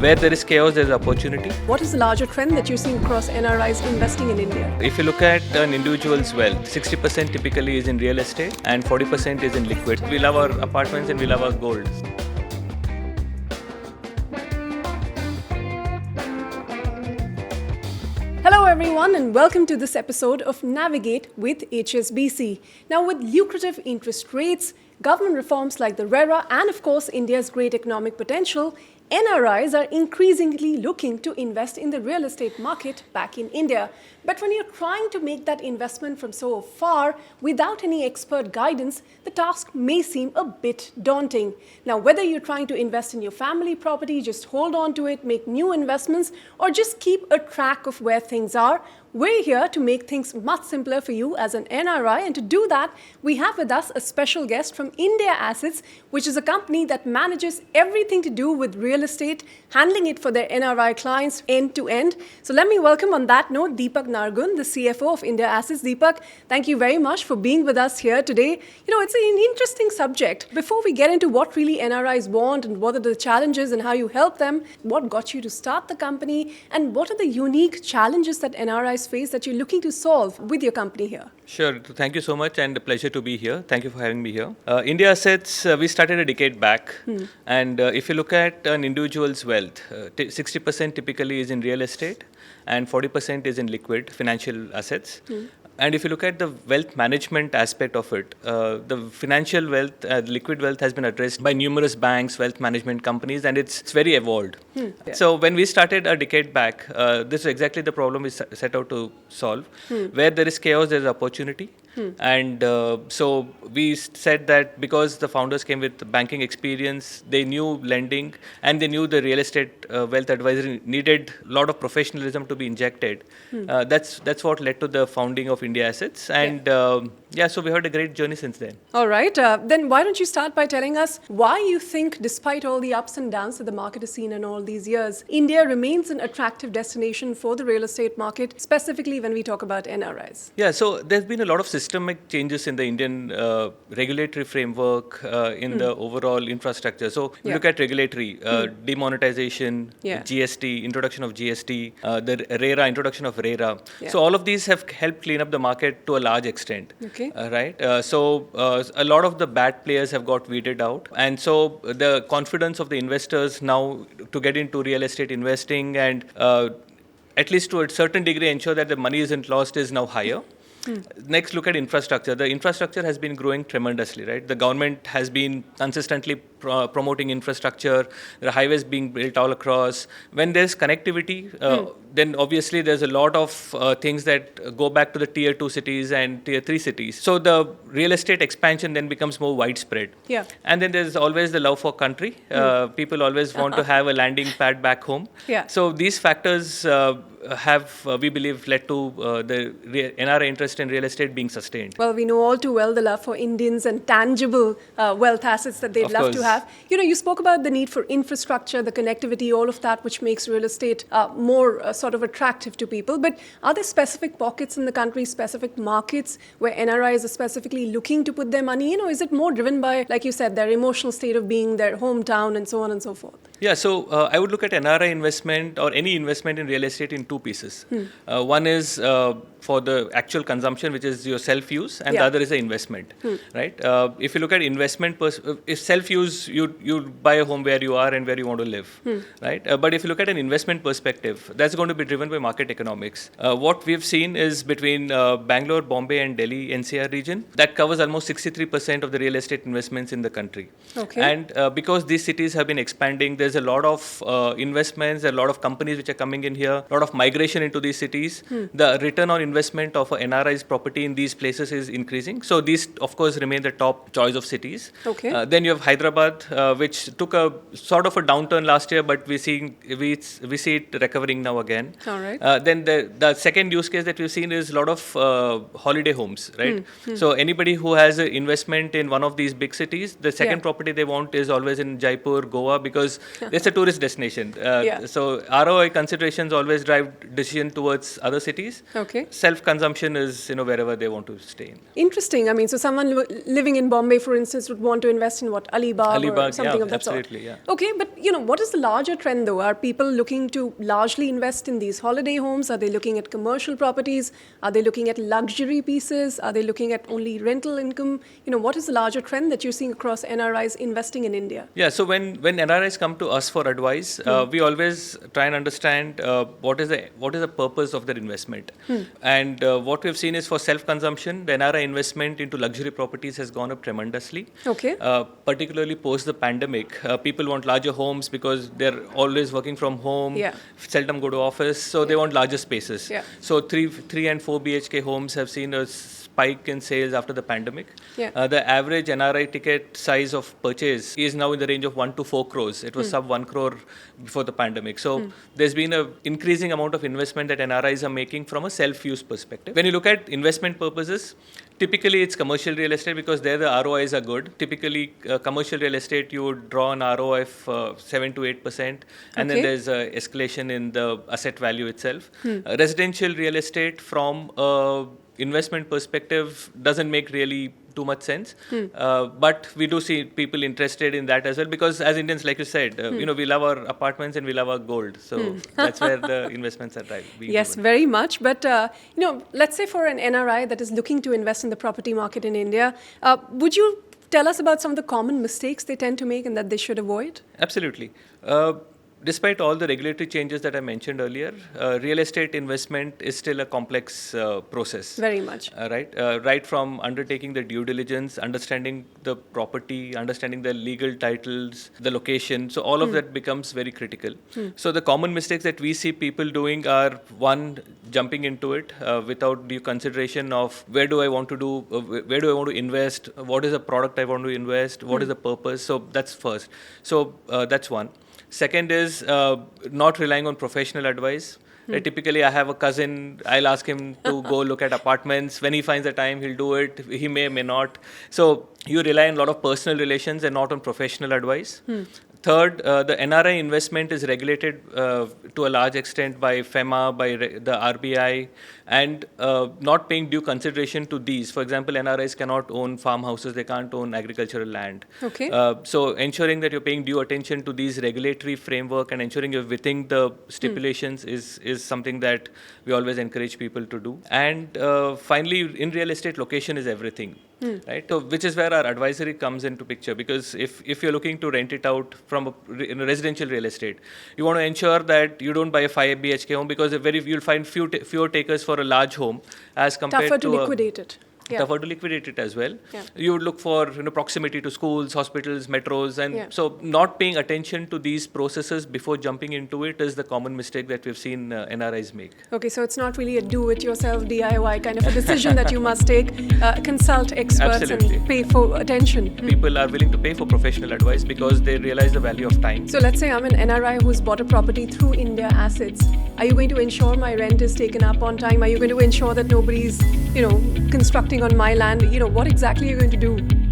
Where there is chaos, there is opportunity. What is the larger trend that you're seeing across NRIs investing in India? If you look at an individual's wealth, 60% typically is in real estate and 40% is in liquid. We love our apartments and we love our gold. Hello everyone and welcome to this episode of Navigate with HSBC. Now with lucrative interest rates, government reforms like the RERA and of course India's great economic potential, NRIs are increasingly looking to invest in the real estate market back in India. But when you're trying to make that investment from so far without any expert guidance, the task may seem a bit daunting. Now, whether you're trying to invest in your family property, just hold on to it, make new investments, or just keep a track of where things are, we're here to make things much simpler for you as an NRI. And to do that, we have with us a special guest from Indiassetz, which is a company that manages everything to do with real estate, handling it for their NRI clients end to end. So let me welcome on that note, Deepak Naragun, the CFO of Indiassetz. Deepak, thank you very much for being with us here today. You know, it's an interesting subject. Before we get into what really NRIs want and what are the challenges and how you help them, what got you to start the company and what are the unique challenges that NRIs face that you're looking to solve with your company here? Sure. Thank you so much and a pleasure to be here. Thank you for having me here. Indiassetz, we started a decade back. And if you look at an individual's wealth, 60% typically is in real estate and 40% is in liquid financial assets. And if you look at the wealth management aspect of it, the financial wealth, liquid wealth has been addressed by numerous banks, wealth management companies, and it's very evolved. So when we started a decade back, this is exactly the problem we set out to solve. Where there is chaos, there is opportunity. And so we said that because the founders came with banking experience, they knew lending and they knew the real estate wealth advisory needed a lot of professionalism to be injected. That's what led to the founding of Indiassetz. And so we had a great journey since then. All right. Then why don't you start by telling us why you think, despite all the ups and downs that the market has seen in all these years, India remains an attractive destination for the real estate market, specifically when we talk about NRIs? Yeah, so there's been a lot of systemic changes in the Indian regulatory framework, in the overall infrastructure. So we look at regulatory, demonetization, GST, introduction of GST, the RERA, introduction of RERA. So all of these have helped clean up the market to a large extent. Right. So a lot of the bad players have got weeded out. And so the confidence of the investors now to get into real estate investing and at least to a certain degree ensure that the money isn't lost is now higher. Next, look at infrastructure. The infrastructure has been growing tremendously, right? The government has been consistently promoting infrastructure. There are highways being built all across. When there's connectivity, then obviously there's a lot of things that go back to the tier 2 cities and tier 3 cities. So the real estate expansion then becomes more widespread. And then there's always the love for country. People always want to have a landing pad back home. So these factors have, we believe, led to the NRI interest in real estate being sustained. Well, we know all too well the love for Indians and tangible wealth assets that they'd love to have. You know, you spoke about the need for infrastructure, the connectivity, all of that, which makes real estate more sort of attractive to people. But are there specific pockets in the country, specific markets where NRIs are specifically looking to put their money in? Or is it more driven by, like you said, their emotional state of being, their hometown, and so on and so forth? Yeah, so I would look at NRI investment or any investment in real estate in two pieces. One is for the actual consumption, which is your self-use, and the other is the investment, right? If you look at investment, if self-use, you buy a home where you are and where you want to live, right? But if you look at an investment perspective, that's going to be driven by market economics. What we've seen is between Bangalore, Bombay, and Delhi NCR region, that covers almost 63% of the real estate investments in the country. And because these cities have been expanding, there's a lot of investments, a lot of companies which are coming in here, a lot of migration into these cities. The return on investment of an NRI's property in these places is increasing. So these, of course, remain the top choice of cities. Then you have Hyderabad, which took a sort of a downturn last year, but we see it recovering now again. Then the second use case that we've seen is a lot of holiday homes, right? So anybody who has an investment in one of these big cities, the second property they want is always in Jaipur, Goa, because it's a tourist destination. So ROI considerations always drive decision towards other cities. Self-consumption is wherever they want to stay in. Interesting. I mean, so someone living in Bombay, for instance, would want to invest in what, Alibag Alibag or something of that absolutely, sort. Yeah. Okay, but what is the larger trend though? Are people looking to largely invest in these holiday homes? Are they looking at commercial properties? Are they looking at luxury pieces? Are they looking at only rental income? What is the larger trend that you're seeing across NRIs investing in India? Yeah, so when NRIs come to us for advice, we always try and understand what is the purpose of their investment. And what we've seen is for self-consumption, the NRI investment into luxury properties has gone up tremendously. Okay. Particularly post the pandemic, people want larger homes because they're always working from home, seldom go to office, so they want larger spaces. Yeah. So 3 and 4 BHK homes have seen a spike in sales after the pandemic. Yeah. The average NRI ticket size of purchase is now in the range of 1 to 4 crores. It was sub 1 crore before the pandemic. So there's been an increasing amount of investment that NRIs are making from a self-use perspective. When you look at investment purposes, typically it's commercial real estate because there the ROIs are good. Typically commercial real estate, you would draw an ROI of 7 to 8%, and then there's escalation in the asset value itself. Residential real estate from investment perspective doesn't make really too much sense, but we do see people interested in that as well because as Indians, like you said, we love our apartments and we love our gold, so that's where the investments are being Yes, driven. very much. But let's say for an NRI that is looking to invest in the property market in India, would you tell us about some of the common mistakes they tend to make and that they should avoid? Absolutely. Despite all the regulatory changes that I mentioned earlier, real estate investment is still a complex process. Very much. Right from undertaking the due diligence, understanding the property, understanding the legal titles, the location. So all of that becomes very critical. So the common mistakes that we see people doing are, one, jumping into it without due consideration of where do I want to invest, what is the product I want to invest, what is the purpose. So that's first. So that's one. Second is not relying on professional advice. Typically, I have a cousin, I'll ask him to go look at apartments. When he finds the time, he'll do it. He may not. So you rely on a lot of personal relations and not on professional advice. Third, the NRI investment is regulated to a large extent by FEMA, by the RBI, and not paying due consideration to these. For example, NRIs cannot own farmhouses, they can't own agricultural land. Okay. So ensuring that you're paying due attention to these regulatory framework and ensuring you're within the stipulations is something that we always encourage people to do. And finally, in real estate, location is everything. Right, so which is where our advisory comes into picture, because if you're looking to rent it out from a residential real estate, you want to ensure that you don't buy a 5 BHK home because you'll find fewer takers for a large home as compared tougher to liquidate it. Tougher to liquidate it as well. Yeah. You would look for proximity to schools, hospitals, metros, and so not paying attention to these processes before jumping into it is the common mistake that we've seen NRIs make. Okay, so it's not really a do-it-yourself DIY kind of a decision that you must take. Consult experts and pay for attention. People are willing to pay for professional advice because they realize the value of time. So let's say I'm an NRI who's bought a property through Indiassetz. Are you going to ensure my rent is taken up on time? Are you going to ensure that nobody's, constructing on my land? What exactly are you going to do?